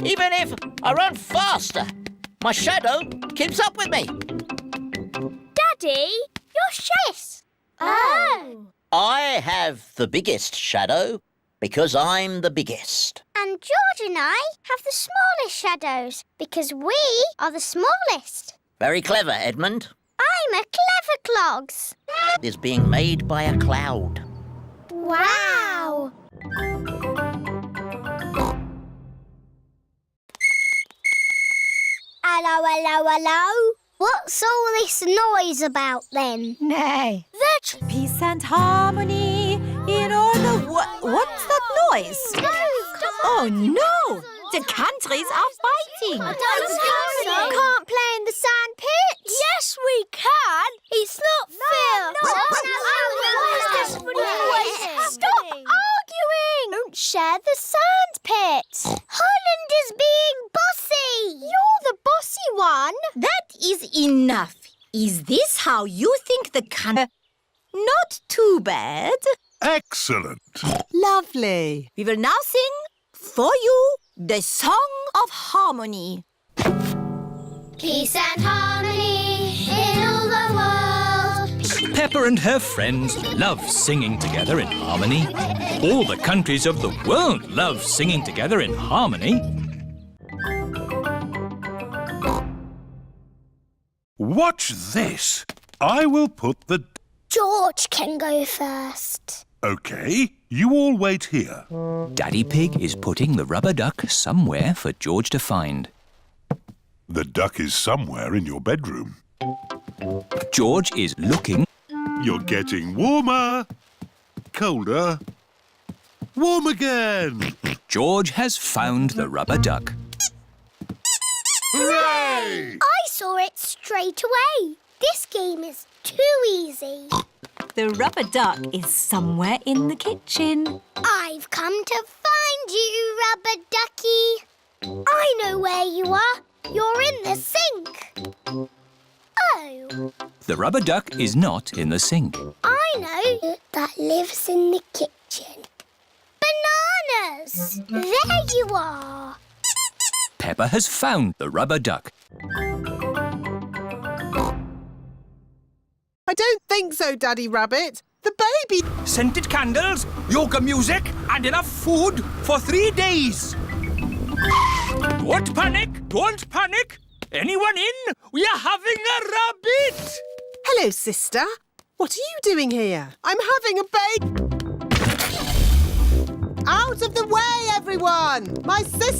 Even if I run faster, my shadow keeps up with me. Daddy, you're shess. Oh. I have the biggest shadow because I'm the biggest. And George and I have the smallest shadows because we are the smallest. Very clever, Edmund. I'm a clever clogs. Is being made by a cloud. Wow. Hello, hello, hello. What's all this noise about then? Nay. That's peace and harmony in all the... What's that noise? Oh, no! The countries are fighting. You can't play in the sand pit. Yes, we can. It's not fair. Stop arguing. Don't share the sand pit. Holland is being bossy. You're the bossy one. That is enough. Is this how you think the country... Not too bad. Excellent. Lovely. We will now sing for you the Song of Harmony. Peace and harmony in all the world. Peppa and her friends love singing together in harmony. All the countries of the world love singing together in harmony. Watch this. I will put the... George can go first. OK, you all wait here. Daddy Pig is putting the rubber duck somewhere for George to find. The duck is somewhere in your bedroom. George is looking. You're getting warmer. Colder. Warm again. George has found the rubber duck. Hooray! I saw it straight away. This game is too easy. The rubber duck is somewhere in the kitchen. I've come to find you, rubber ducky. I know where you are. You're in the sink. Oh. The rubber duck is not in the sink. I know that lives in the kitchen. Bananas! There you are. Peppa has found the rubber duck. I don't think so, Daddy Rabbit. The baby... Scented candles, yoga music and enough food for 3 days. Don't panic, don't panic. Anyone in? We are having a rabbit. Hello, sister. What are you doing here? I'm having a baby... Out of the way, everyone! My sister...